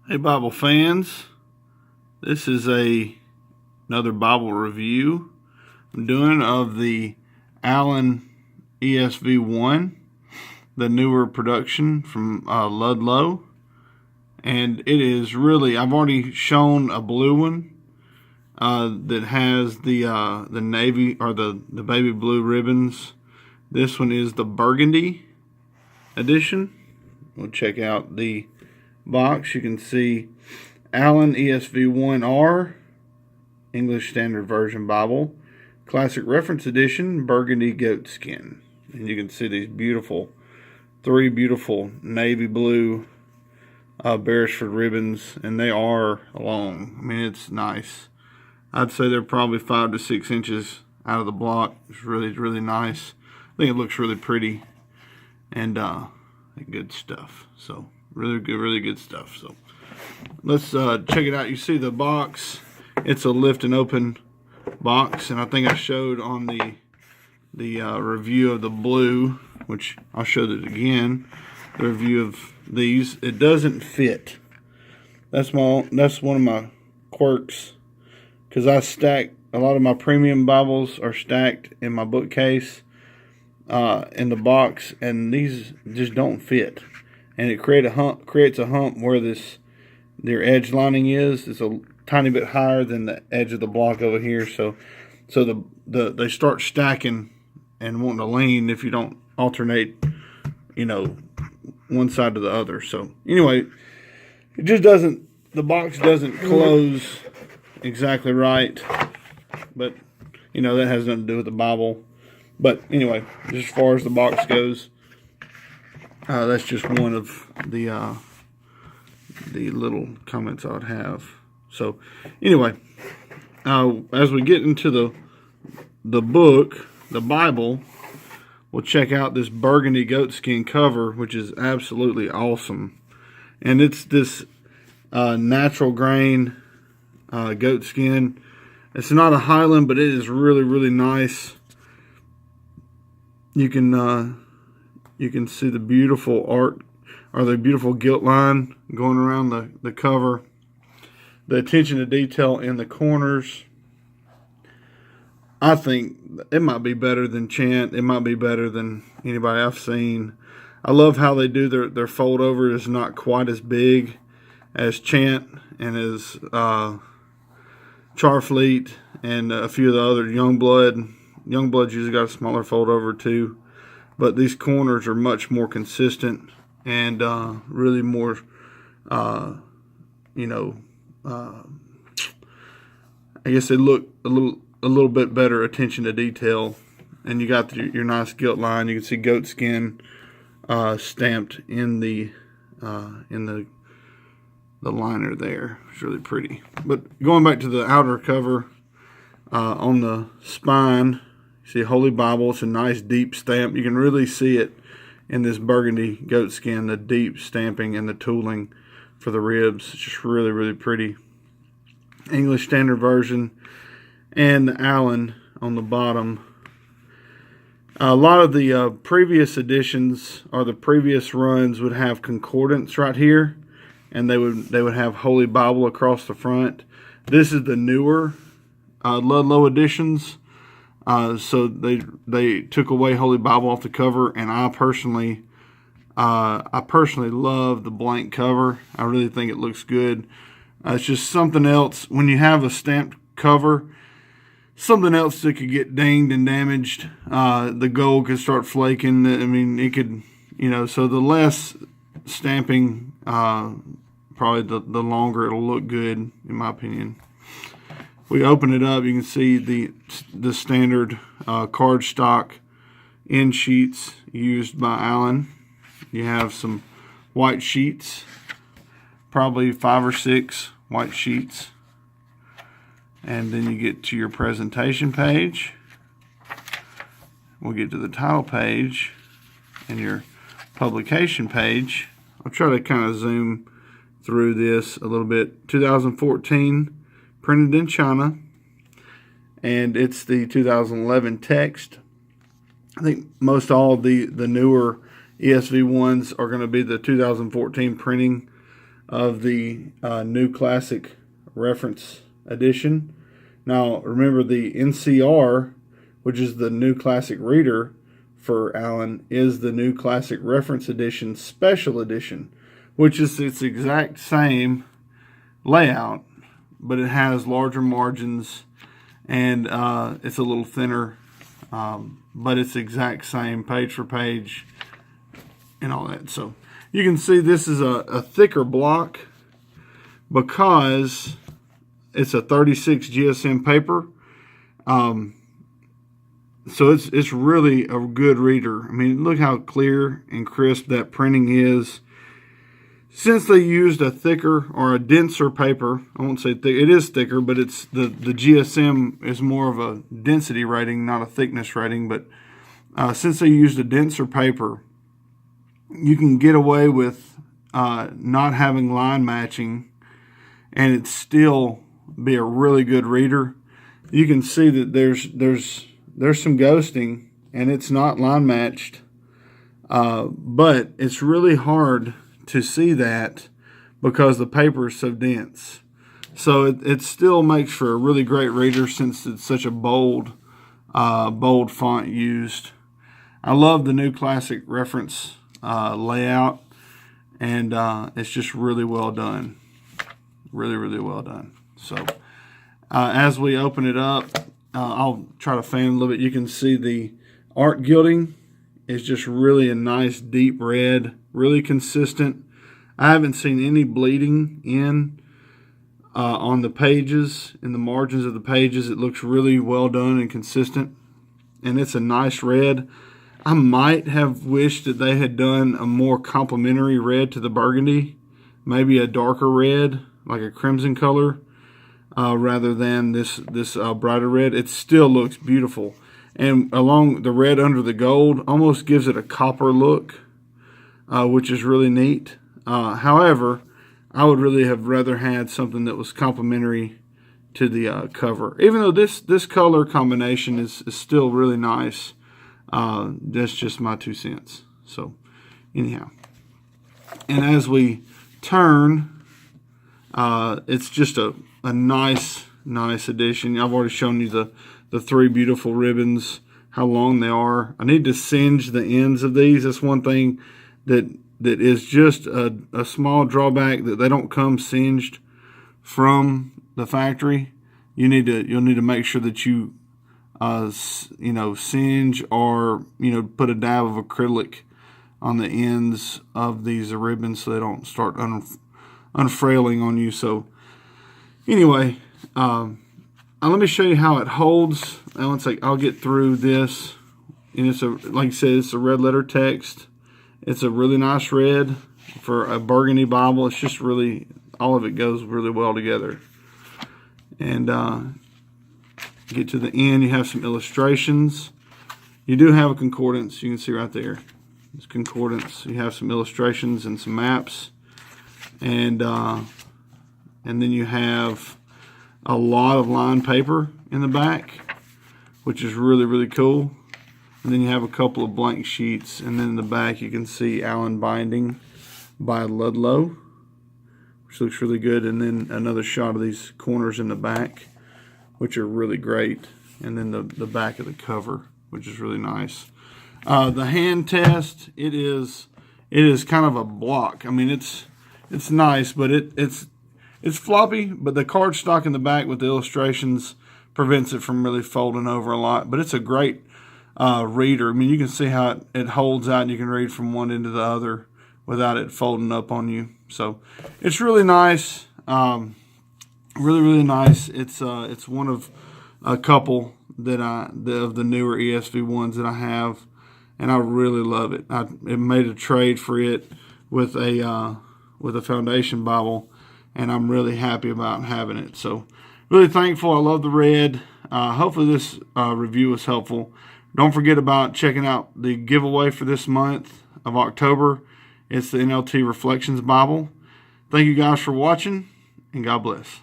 Hey Bible fans, this is another Bible review I'm doing of the Allan ESV1, the newer production from Ludlow, and it is really, I've already shown a blue one that has the navy or the baby blue ribbons. This one is the Burgundy Edition. We'll check out the box. You can see Allan ESV1R, English Standard Version Bible, Classic Reference Edition, Burgundy Goatskin. And you can see these three beautiful navy blue Beresford ribbons, and they are long. I mean, it's nice. I'd say they're probably 5 to 6 inches out of the block. It's really, really nice. I think it looks really pretty and good stuff. So really good stuff. So let's check it out. You see the box, it's a lift and open box, and I think I showed on the review of the blue, which I'll show it again, the review of these. It doesn't fit. That's one of my quirks, because I stack a lot of my premium Bibles are stacked in my bookcase in the box, and these just don't fit. And it creates a hump where their edge lining is. It's a tiny bit higher than the edge of the block over here. So they start stacking and wanting to lean if you don't alternate, one side to the other. So anyway, it just doesn't. The box doesn't close exactly right. But that has nothing to do with the Bible. But anyway, just as far as the box goes, that's just one of the little comments I would have. So anyway, as we get into the book, the Bible, we'll check out this Burgundy Goatskin cover, which is absolutely awesome. And it's this natural grain goatskin. It's not a Highland, but it is really, really nice. You can see the beautiful art, or the beautiful gilt line going around the cover. The attention to detail in the corners. I think it might be better than Chant. It might be better than anybody I've seen. I love how they do their fold over. Is not quite as big as Chant and as Charfleet and a few of the other Youngblood. Youngblood's usually got a smaller fold over too. But these corners are much more consistent and really more, I guess they look a little bit better attention to detail. And you got your nice gilt line. You can see goatskin stamped in the liner there. It's really pretty. But going back to the outer cover, on the spine, see Holy Bible. It's a nice deep stamp. You can really see it in this Burgundy Goatskin, the deep stamping and the tooling for the ribs. It's just really, really pretty. English Standard Version and the Allan on the bottom. A lot of the previous editions or the previous runs would have concordance right here, and they would have Holy Bible across the front. This is the newer Ludlow editions. So they took away Holy Bible off the cover, and I personally love the blank cover. I really think it looks good. It's just something else when you have a stamped cover. Something else that could get dinged and damaged. The gold could start flaking. I mean, it could, So the less stamping, probably the longer it'll look good, in my opinion. We open it up, you can see the standard cardstock end sheets used by Allan. You have some white sheets, probably 5 or 6 white sheets. And then you get to your presentation page. We'll get to the title page and your publication page. I'll try to kind of zoom through this a little bit. 2014. Printed in China, and it's the 2011 text. I think most all of the newer ESV ones are going to be the 2014 printing of the New Classic Reference Edition. Now, remember the NCR, which is the New Classic Reader for Allan, is the New Classic Reference Edition Special Edition, which is its exact same layout, but it has larger margins and it's a little thinner, but it's the exact same page for page and all that. So you can see this is a thicker block because it's a 36 GSM paper. So it's really a good reader. I mean, look how clear and crisp that printing is. Since they used a thicker or a denser paper, I won't say thick, it is thicker, but it's the GSM is more of a density rating, not a thickness rating. But since they used a denser paper, you can get away with not having line matching, and it still be a really good reader. You can see that there's some ghosting, and it's not line matched, but it's really hard to see that because the paper is so dense. So it still makes for a really great reader since it's such a bold font used. I love the New Classic Reference layout, and it's just really well done. Really, really well done. So as we open it up, I'll try to fan a little bit. You can see the art gilding is just really a nice deep red, really consistent. I haven't seen any bleeding in on the pages, in the margins of the pages. It looks really well done and consistent, and it's a nice red. I might have wished that they had done a more complementary red to the burgundy, maybe a darker red, like a crimson color, rather than this brighter red. It still looks beautiful, and along the red under the gold almost gives it a copper look, which is really neat. However, I would really have rather had something that was complementary to the cover, even though this color combination is still really nice. That's just my 2 cents. So anyhow, and as we turn, it's just a nice edition. I've already shown you the 3 beautiful ribbons, how long they are. I need to singe the ends of these. That's one thing that is just a small drawback, that they don't come singed from the factory. You'll need to make sure that you singe or put a dab of acrylic on the ends of these ribbons so they don't start unfrailing on you. So anyway, let me show you how it holds. I'll get through this, and it's like I said, it's a red letter text. It's a really nice red for a burgundy Bible. It's just really, all of it goes really well together. And get to the end, you have some illustrations. You do have a concordance. You can see right there. It's concordance. You have some illustrations and some maps. And then you have a lot of lined paper in the back, which is really, really cool. And then you have a couple of blank sheets, and then in the back you can see Allan binding by Ludlow, which looks really good. And then another shot of these corners in the back, which are really great. And then the back of the cover, which is really nice. The hand test, it is kind of a block. I mean, it's nice, but it's floppy, but the cardstock in the back with the illustrations prevents it from really folding over a lot. But it's a great reader. I mean, you can see how it holds out, and you can read from one end to the other without it folding up on you. So it's really nice. Really, really nice. It's one of a couple of the newer ESV1s that I have, and I really love it. I made a trade for it with a foundation Bible, and I'm really happy about having it. So really thankful. I love the red. Hopefully this review was helpful. Don't forget about checking out the giveaway for this month of October. It's the NLT Reflections Bible. Thank you guys for watching, and God bless.